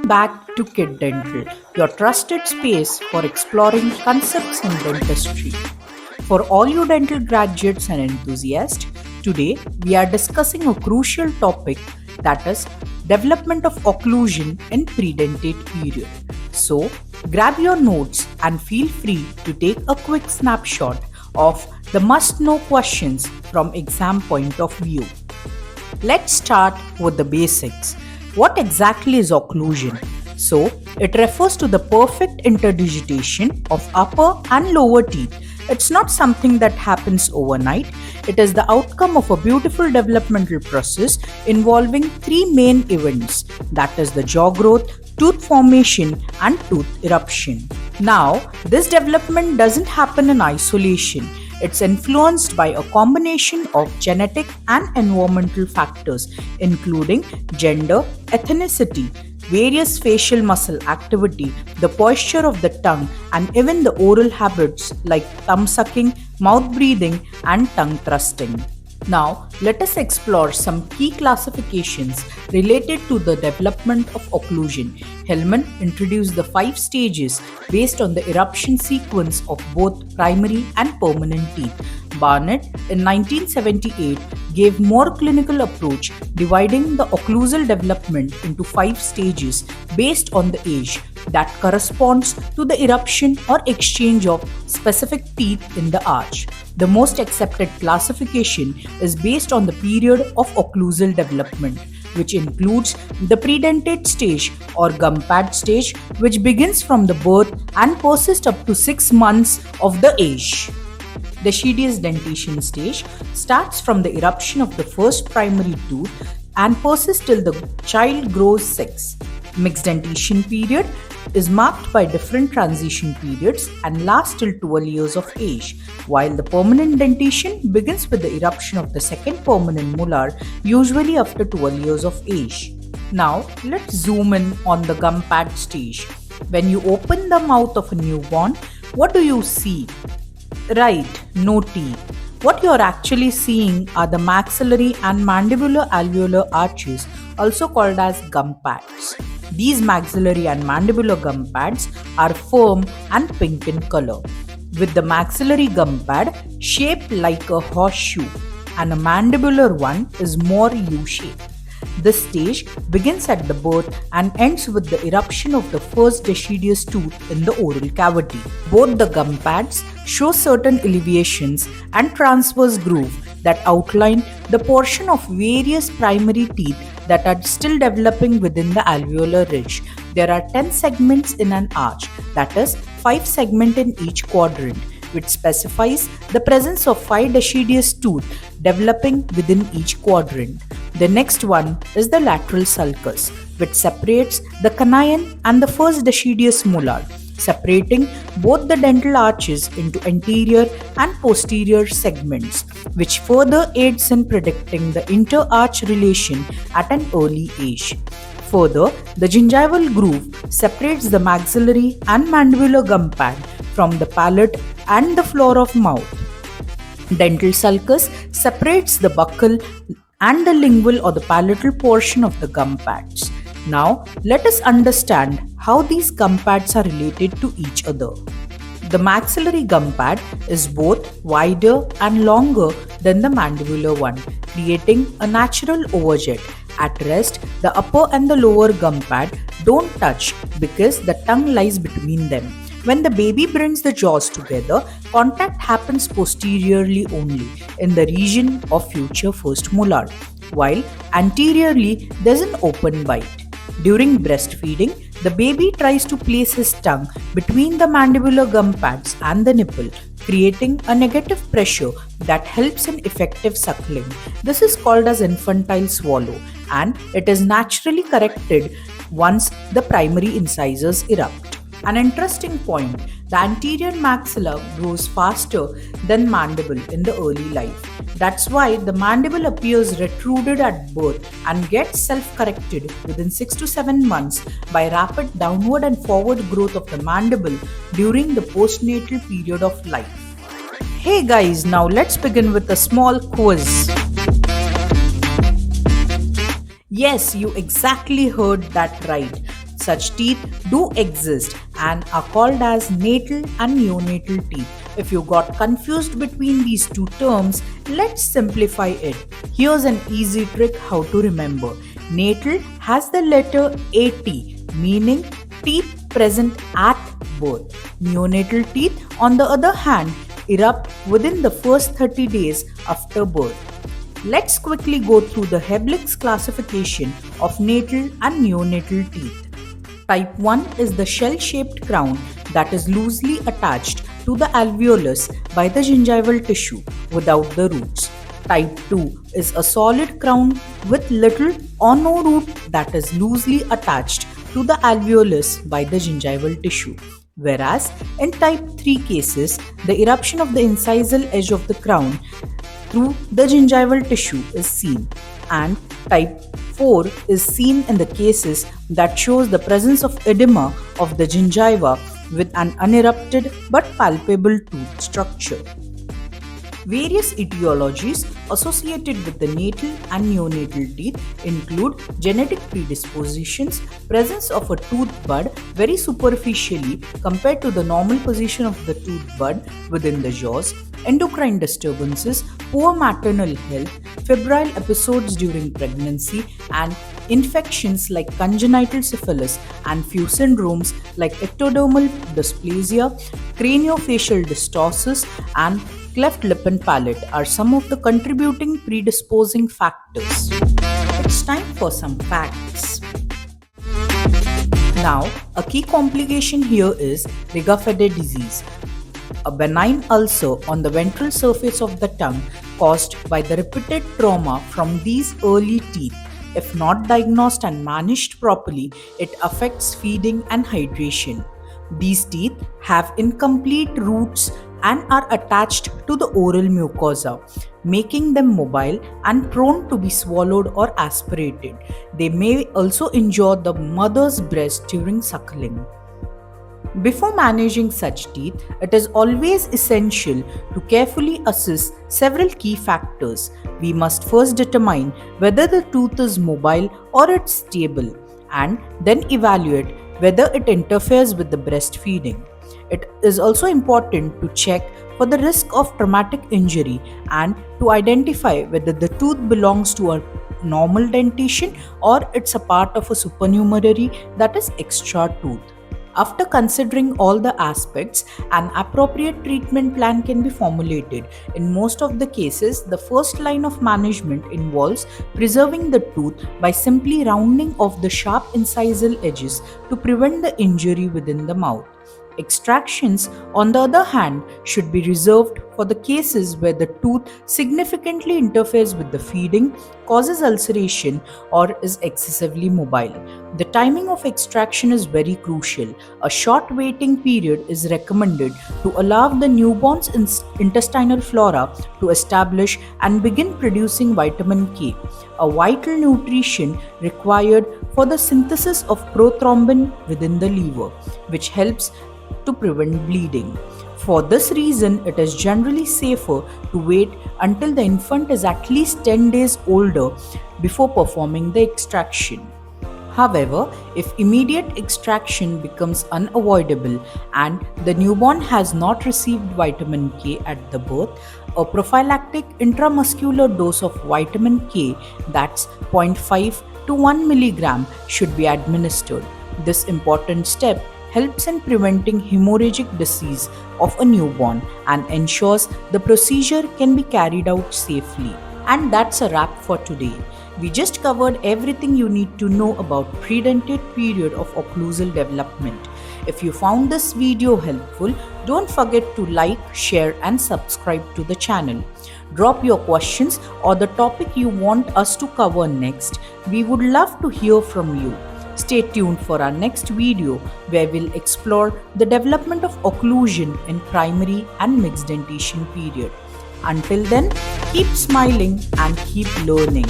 back to Kid Dental, your trusted space for exploring concepts in dentistry. For all you dental graduates and enthusiasts, today we are discussing a crucial topic, that is development of occlusion in predentate period. So, grab your notes and feel free to take a quick snapshot of the must-know questions from exam point of view. Let's start with the basics. What exactly is occlusion? So, it refers to the perfect interdigitation of upper and lower teeth. It's not something that happens overnight. It is the outcome of a beautiful developmental process involving three main events, that is the jaw growth, tooth formation, and tooth eruption. Now, this development doesn't happen in isolation. It's influenced by a combination of genetic and environmental factors, including gender, ethnicity, various facial muscle activity, the posture of the tongue, and even the oral habits like thumb sucking, mouth breathing, and tongue thrusting. Now, let us explore some key classifications related to the development of occlusion. Hellman introduced the 5 stages based on the eruption sequence of both primary and permanent teeth. Barnett in 1978 gave more clinical approach, dividing the occlusal development into 5 stages based on the age that corresponds to the eruption or exchange of specific teeth in the arch. The most accepted classification is based on the period of occlusal development, which includes the predentate stage or gum pad stage, which begins from the birth and persists up to 6 months of the age. Deciduous dentition stage starts from the eruption of the first primary tooth and persists till the child grows 6. Mixed dentition period is marked by different transition periods and lasts till 12 years of age, while the permanent dentition begins with the eruption of the second permanent molar, usually after 12 years of age. Now, let's zoom in on the gum pad stage. When you open the mouth of a newborn, what do you see? Right, no teeth. What you are actually seeing are the maxillary and mandibular alveolar arches, also called as gum pads. These maxillary and mandibular gum pads are firm and pink in color, with the maxillary gum pad shaped like a horseshoe and a mandibular one is more U-shaped. This stage begins at the birth and ends with the eruption of the first deciduous tooth in the oral cavity. Both the gum pads show certain elevations and transverse groove that outline the portion of various primary teeth that are still developing within the alveolar ridge. There are 10 segments in an arch, that is 5 segments in each quadrant, which specifies the presence of 5 deciduous tooth developing within each quadrant. The next one is the lateral sulcus, which separates the canine and the first deciduous molar, separating both the dental arches into anterior and posterior segments, which further aids in predicting the inter-arch relation at an early age. Further, the gingival groove separates the maxillary and mandibular gum pad from the palate and the floor of mouth. Dental sulcus separates the buccal and the lingual or the palatal portion of the gum pads. Now, let us understand how these gum pads are related to each other. The maxillary gum pad is both wider and longer than the mandibular one, creating a natural overjet. At rest, the upper and the lower gum pad don't touch because the tongue lies between them. When the baby brings the jaws together, contact happens posteriorly only in the region of future first molar, while anteriorly there's an open bite. During breastfeeding, the baby tries to place his tongue between the mandibular gum pads and the nipple, creating a negative pressure that helps in effective suckling. This is called as infantile swallow, and it is naturally corrected once the primary incisors erupt. An interesting point, the anterior maxilla grows faster than mandible in the early life. That's why the mandible appears retruded at birth and gets self-corrected within 6 to 7 months by rapid downward and forward growth of the mandible during the postnatal period of life. Hey guys, now let's begin with a small quiz. Yes, you exactly heard that right. Such teeth do exist and are called as natal and neonatal teeth. If you got confused between these two terms, let's simplify it. Here's an easy trick how to remember. Natal has the letter AT, meaning teeth present at birth. Neonatal teeth, on the other hand, erupt within the first 30 days after birth. Let's quickly go through the Heblig's classification of natal and neonatal teeth. Type 1 is the shell-shaped crown that is loosely attached to the alveolus by the gingival tissue without the roots. Type 2 is a solid crown with little or no root that is loosely attached to the alveolus by the gingival tissue. Whereas in type 3 cases, the eruption of the incisal edge of the crown through the gingival tissue is seen, and type 4 is seen in the cases that shows the presence of edema of the gingiva with an unerupted but palpable tooth structure. Various etiologies associated with the natal and neonatal teeth include genetic predispositions, presence of a tooth bud very superficially compared to the normal position of the tooth bud within the jaws, endocrine disturbances, poor maternal health, febrile episodes during pregnancy, and infections like congenital syphilis and few syndromes like ectodermal dysplasia, craniofacial dystosis, and cleft lip and palate are some of the contributing predisposing factors. It's time for some facts. Now, a key complication here is Rigafede disease, a benign ulcer on the ventral surface of the tongue caused by the repeated trauma from these early teeth. If not diagnosed and managed properly, it affects feeding and hydration. These teeth have incomplete roots and are attached to the oral mucosa, making them mobile and prone to be swallowed or aspirated. They may also injure the mother's breast during suckling. Before managing such teeth, it is always essential to carefully assess several key factors. We must first determine whether the tooth is mobile or it's stable, and then evaluate whether it interferes with the breastfeeding. It is also important to check for the risk of traumatic injury and to identify whether the tooth belongs to a normal dentition or it's a part of a supernumerary, that is extra tooth. After considering all the aspects, an appropriate treatment plan can be formulated. In most of the cases, the first line of management involves preserving the tooth by simply rounding off the sharp incisal edges to prevent the injury within the mouth. Extractions, on the other hand, should be reserved for the cases where the tooth significantly interferes with the feeding, causes ulceration, or is excessively mobile. The timing of extraction is very crucial. A short waiting period is recommended to allow the newborn's intestinal flora to establish and begin producing vitamin K, a vital nutrition required for the synthesis of prothrombin within the liver, which helps to prevent bleeding. For this reason, it is generally safer to wait until the infant is at least 10 days older before performing the extraction. However, if immediate extraction becomes unavoidable and the newborn has not received vitamin K at the birth, a prophylactic intramuscular dose of vitamin K, that's zero 0.5 to 1 milligram, should be administered. This important step helps in preventing hemorrhagic disease of a newborn and ensures the procedure can be carried out safely. And that's a wrap for today. We just covered everything you need to know about predentate period of occlusal development. If you found this video helpful, don't forget to like, share and subscribe to the channel. Drop your questions or the topic you want us to cover next. We would love to hear from you. Stay tuned for our next video where we'll explore the development of occlusion in primary and mixed dentition period. Until then, keep smiling and keep learning.